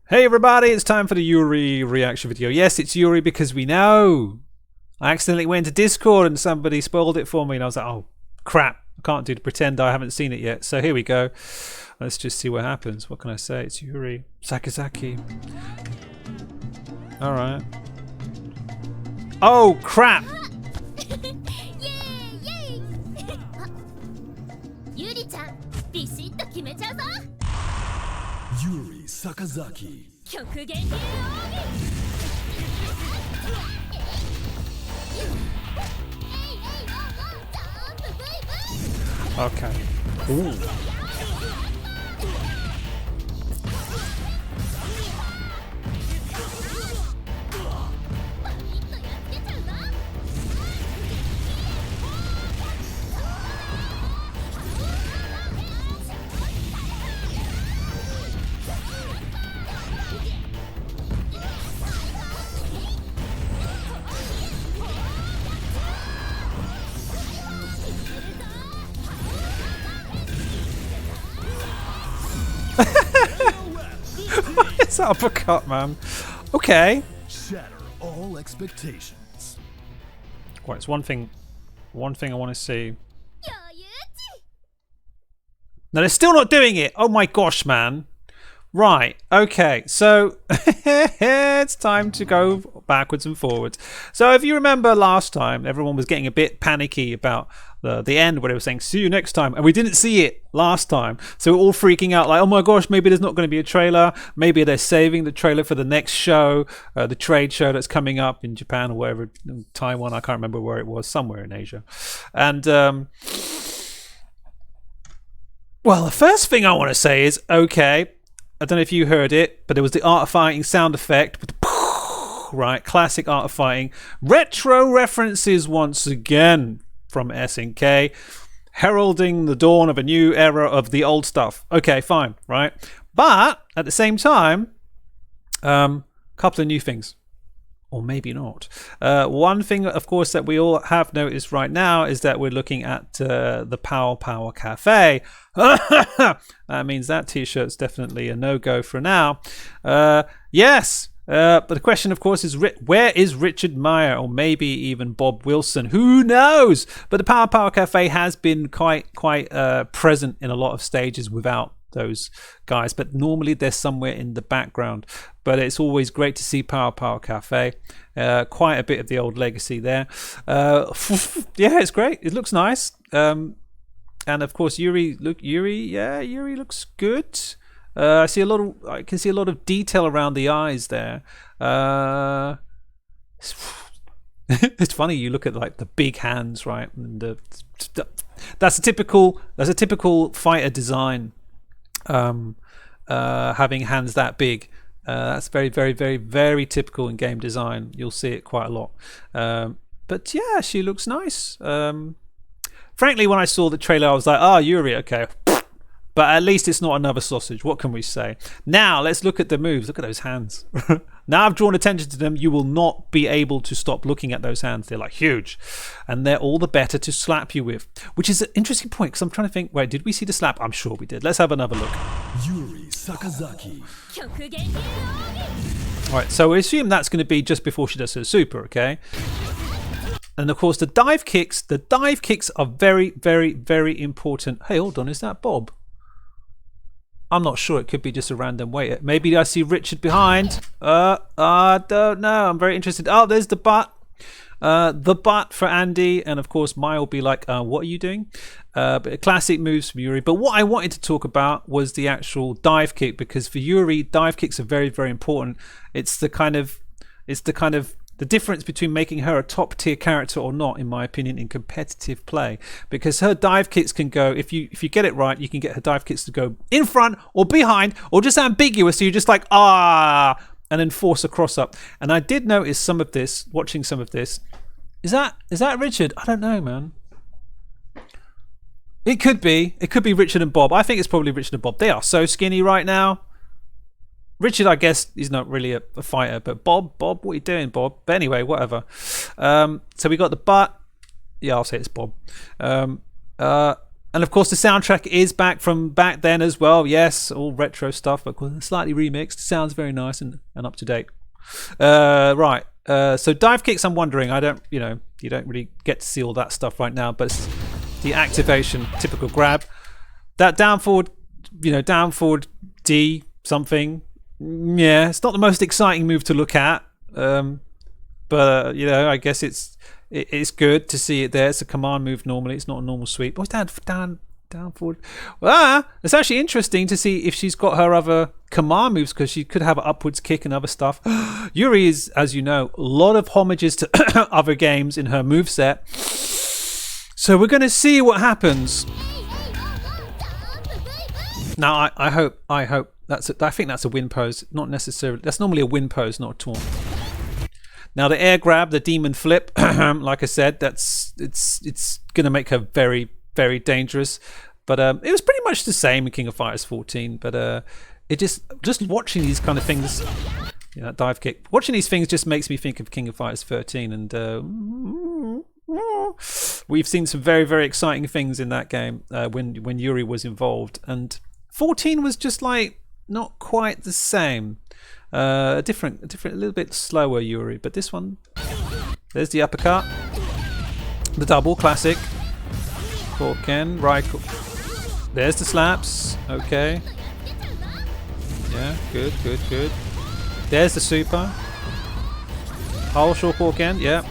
Hey everybody, it's time for the Yuri reaction video. Yes, it's Yuri because we know. I accidentally went to Discord and somebody spoiled it for me and I was like, oh crap, I can't do to pretend I haven't seen it yet. So here we go. Let's just see what happens. What can I say? It's Yuri. Sakazaki. Alright. Oh crap! Yuri Sakazaki. Okay. Ooh. It's that uppercut, man. Okay. Shatter all expectations. Right, it's one thing I want to see. No, they're still not doing it. Oh my gosh, man. Right, okay, so it's time to go backwards and forwards. So if you remember last time, everyone was getting a bit panicky about the end where they were saying, see you next time. And we didn't see it last time. So we're all freaking out like, oh my gosh, maybe there's not going to be a trailer. Maybe they're saving the trailer for the next show, the trade show that's coming up in Japan or wherever, in Taiwan, I can't remember where it was, somewhere in Asia. And, well, the first thing I want to say is, okay, I don't know if you heard it, but there was the art of fighting sound effect with the right, classic art of fighting. Retro references once again from SNK, heralding the dawn of a new era of the old stuff. Okay, fine, right? But at the same time, couple of new things. Or maybe not. One thing, of course, that we all have noticed right now is that we're looking at the Power Cafe. That means that t-shirt's definitely a no-go for now. Yes, but the question, of course, is where is Richard Meyer or maybe even Bob Wilson? Who knows? But the Power Cafe has been quite present in a lot of stages without those guys, but normally they're somewhere in the background. But it's always great to see Power Cafe. Quite a bit of the old legacy there. Yeah, it's great. It looks nice. And of course, Yuri looks good. I can see a lot of detail around the eyes there. It's funny, you look at like the big hands, right? And that's a typical fighter design. Having hands that big, that's very typical in game design. You'll see it quite a lot. But yeah, she looks nice. Frankly, when I saw the trailer, I was like, oh, Yuri, okay. But at least it's not another sausage. What can we say? Now let's look at the moves. Look at those hands. Now I've drawn attention to them. You will not be able to stop looking at those hands. They're like huge, and they're all the better to slap you with, which is an interesting point because I'm trying to think. Wait, did we see the slap? I'm sure we did. Let's have another look. Yuri Sakazaki. All right, so we assume that's going to be just before she does her super, okay? And of course, the dive kicks are very important. Hey, hold on, is that Bob? I'm not sure. It could be just a random waiter. Maybe I see Richard behind. I don't know. I'm very interested. Oh, there's the butt. The butt for Andy. And of course, Maya will be like, what are you doing? But classic moves from Yuri. But what I wanted to talk about was the actual dive kick, because for Yuri, dive kicks are very important. It's the kind of the difference between making her a top tier character or not, in my opinion, in competitive play, because her dive kicks can go, if you get it right, you can get her dive kicks to go in front or behind or just ambiguous, so you're just like and then force a cross up. And I did notice some of this, watching some of this. Is that Richard? I don't know, man. It could be Richard and Bob. I think it's probably Richard and Bob. They are so skinny right now. Richard, I guess, he's not really a fighter, but Bob, what are you doing, Bob? But anyway, whatever. So we got the butt. Yeah, I'll say it's Bob. And of course, the soundtrack is back from back then as well. Yes, all retro stuff, but slightly remixed. Sounds very nice and up to date. Right. So dive kicks. I'm wondering. I don't. You don't really get to see all that stuff right now. But it's the activation, typical grab. That down forward. Down forward D something. Yeah, it's not the most exciting move to look at. But I guess it's good to see it there. It's a command move normally. It's not a normal sweep. Oh, down forward. It's actually interesting to see if she's got her other command moves, because she could have an upwards kick and other stuff. Yuri is, as you know, a lot of homages to other games in her moveset. So we're going to see what happens. Now, I hope I think that's a win pose. Not necessarily. That's normally a win pose, not a taunt. Now the air grab, the demon flip, like I said, it's gonna make her very, very dangerous. But it was pretty much the same in King of Fighters 14. But it just watching these kind of things, dive kick, watching these things just makes me think of King of Fighters 13. And we've seen some very, very exciting things in that game when Yuri was involved, and 14 was just like not quite the same. A different, a little bit slower Yuri, but this one, there's the uppercut, the double classic, Korken, right, there's the slaps, okay, yeah, good, there's the super, whole short Korken, yeah.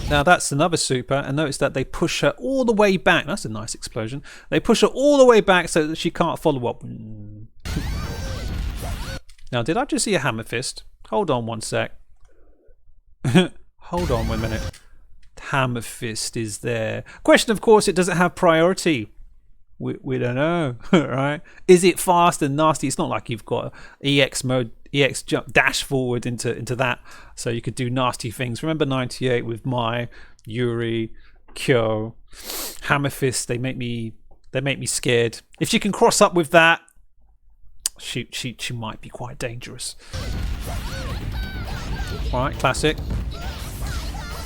Now that's another super, and notice that they push her all the way back. That's a nice explosion. They push her all the way back so that she can't follow up. Now, did I just see a hammer fist? Hold on one sec. Hold on 1 minute. Hammer fist is there. Question, of course, it doesn't have priority. We don't know, right? Is it fast and nasty? It's not like you've got EX mode, EX jump, dash forward into that, so you could do nasty things. Remember 98 with Mai, Yuri, Kyo, hammer fist. They make me scared. If she can cross up with that, she might be quite dangerous. Alright, classic.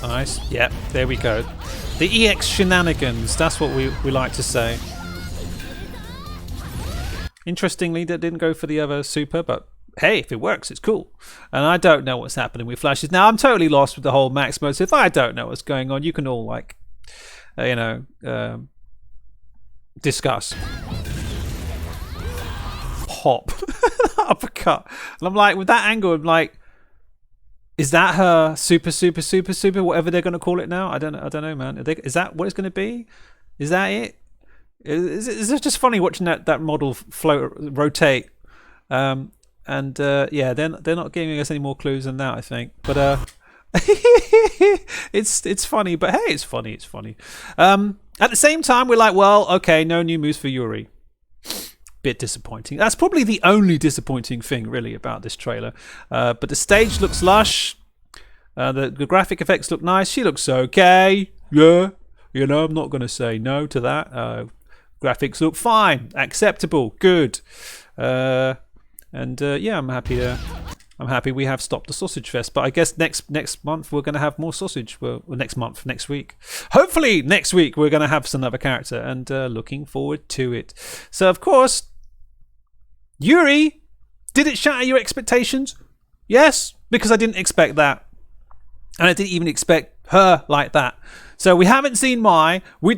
Nice. Yep, there we go. The EX shenanigans, that's what we like to say. Interestingly, that didn't go for the other super, but hey, if it works, it's cool. And I don't know what's happening with flashes. Now, I'm totally lost with the whole max mode, so if I don't know what's going on, you can all, like, discuss. Pop. Uppercut. And I'm like, with that angle, I'm like, is that her super, whatever they're going to call it now? I don't know, man. Is that what it's going to be? Is that it? Is it just funny watching that model rotate? Yeah, they're not giving us any more clues than that, I think. But it's funny. But hey, it's funny. At the same time, we're like, well, okay, no new moves for Yuri. Bit disappointing. That's probably the only disappointing thing really about this trailer. But the stage looks lush. The graphic effects look nice. She looks okay. Yeah, I'm not going to say no to that. Graphics look fine, acceptable, good. Yeah, I'm happy we have stopped the sausage fest. But I guess next month we're going to have more sausage. Well, next week. Hopefully next week we're going to have another character, and looking forward to it. So of course, Yuri, did it shatter your expectations? Yes, because I didn't expect that, and I didn't even expect her like that. So we haven't seen Mai. We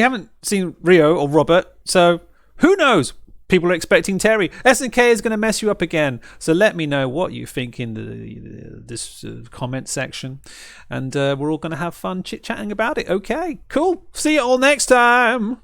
haven't seen Rio or Robert. So who knows? People are expecting Terry. SNK is going to mess you up again. So let me know what you think in this comment section. And we're all going to have fun chit-chatting about it. Okay, cool. See you all next time.